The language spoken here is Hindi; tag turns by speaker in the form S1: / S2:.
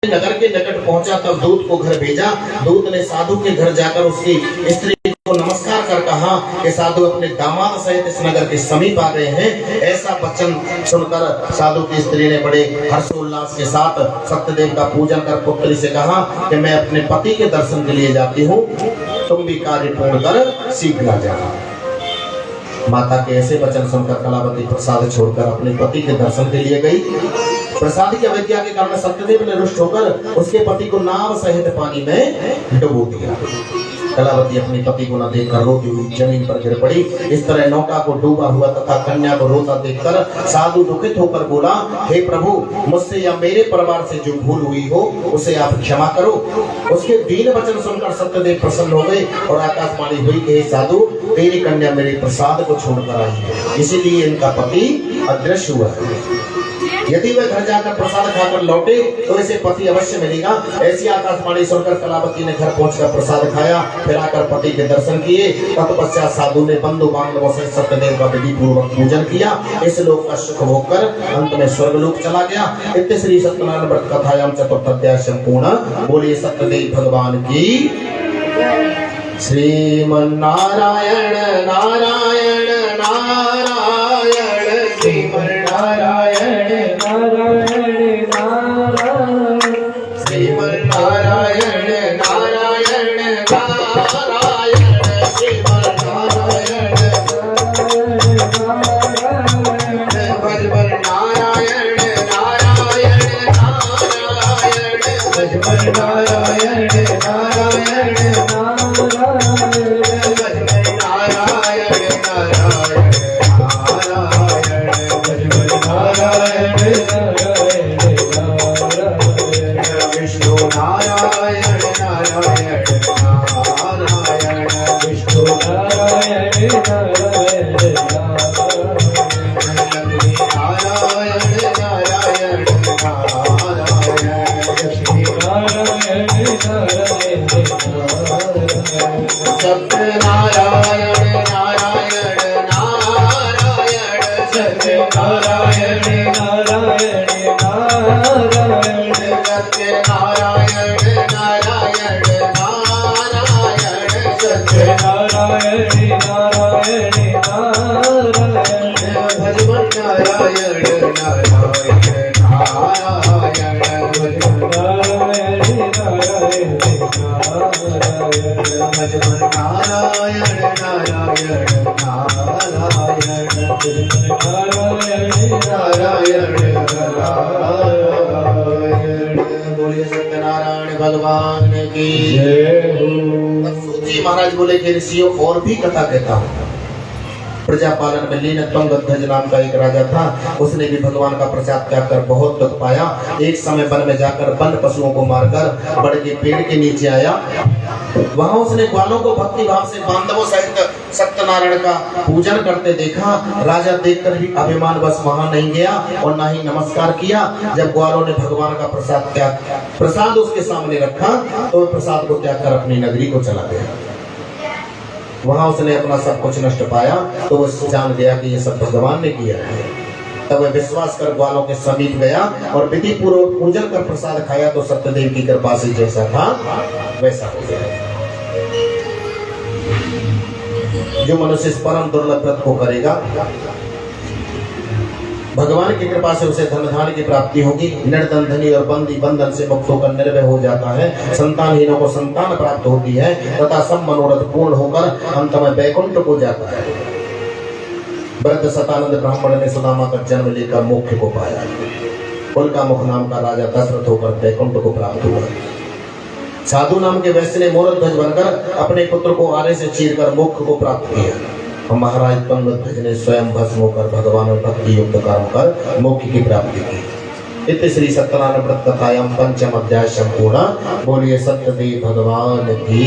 S1: नगर के निकट पहुंचा तब दूत को घर भेजा। दूत ने साधु के घर जाकर उसकी स्त्री को नमस्कार कर कहा कि साधु अपने दामाद सहित इस नगर के समीप आ गए हैं। ऐसा वचन सुनकर साधु की स्त्री ने बड़े हर्षोल्लास के साथ सत्यदेव का पूजन कर पुत्री से कहा कि मैं अपने पति के दर्शन के लिए जाती हूँ, तुम भी कार्य पूर्ण कर शीघ्र आ जाना। माता के ऐसे वचन सुनकर कलावती प्रसाद छोड़कर अपने पति के दर्शन के लिए गई। प्रसाद की अवज्ञा के कारण सत्यदेव ने रुष्ट होकर उसके पति को नाव सहित पानी में डुबो दिया। कलावती अपने पति को न देखकर रोती हुई जमीन पर गिर पड़ी। इस तरह नौका को डूबा हुआ तथा कन्या को रोता देखकर साधु दुखित होकर बोला, हे प्रभु, मुझसे या मेरे परिवार से जो भूल हुई हो उसे आप क्षमा करो। उसके दीन वचन सुनकर सत्यदेव प्रसन्न हो गए और आकाशवाणी हुई कि हे साधु, तेरी कन्या मेरे प्रसाद को छोड़कर आई है, इसीलिए इनका पति अदृश्य हुआ है। यदि वह घर जाकर प्रसाद खाकर लौटे तो इसे पति अवश्य मिलेगा। ऐसी आकाशवाणी सुनकर कलावती ने घर पहुंचकर प्रसाद खाया, फिर आकर पति के दर्शन किए। तत्पश्चात साधु ने बंधु बांधवों से सत्यदेव का विधि पूर्वक पूजन किया। इस लोक का सुख भोग कर अंत में स्वर्गलोक चला गया। इत्ते श्री सत्यनारायण व्रत कथायाम चतुर्थाध्याय संपूर्ण। बोलिए सत्यदेव भगवान की। श्रीमन्नारायण नारायण नारायण श्रीमन्नारायण नारायण नारायण श्रीमन्नारायण नारायण नारायण श्रीमन्नारायण भजवर नारायण नारायण नारायण भजवर नारायण नारायण भगवान की जय हो। सूची महाराज बोले कि ऋषियों और भी कथा कहता हूँ। प्रजापालन में लीन तुंगध्वज नाम का एक राजा था। उसने भी भगवान का प्रसाद त्याग कर बहुत दुख पाया। एक समय वन में जाकर वन पशुओं को मारकर बड़ के पेड़ के नीचे आया। वहां उसने ग्वालों को भक्ति भाव से बांधवों सहित सत्यनारायण का पूजन करते देखा। राजा देखकर भी अभिमान बस वहां नहीं गया और ना ही नमस्कार किया। जब ग्वालों ने भगवान का प्रसाद उसके सामने रखा तो प्रसाद को त्याग कर अपनी नगरी को चला गया। वहां उसने अपना सब कुछ नष्ट पाया तो वो जान गया कि ये सब भगवान ने किया है। तब वह विश्वास कर ग्वालों के समीप गया और विधि पूर्वक पूजन कर प्रसाद खाया तो सत्यदेव की कृपा से जैसा था वैसा हो गया। जो मनुष्य इस परम दुर्लभ व्रत को करेगा, भगवान की कृपा से उसे धन धान्य की प्राप्ति होगी। निर्धन धनी और बंदी बंधन से मुक्त होकर निर्भय हो जाता है। संतानहीनों को संतान प्राप्त होती है तथा सब मनोरथ पूर्ण होकर अंत में वैकुंठ को जाता है। वृद्ध सतानंद ब्राह्मण ने सुदामा का जन्म लेकर मोक्ष को पाया। कुल का मुख नाम का राजा दशरथ होकर वैकुंठ को प्राप्त हुआ। साधु नाम के वैश्य ने मोरध्वज बनकर अपने पुत्र को आरे से चीरकर मोक्ष को प्राप्त किया। महाराज तुंगध्वज ने स्वयं भस्म होकर भगवान और भक्ति युक्त कर्म कर मोक्ष की प्राप्ति की। इति श्री सत्यनारायण व्रत कथायाम पंचम अध्याय संपूर्ण। बोलिए सत्यदेव भगवान की।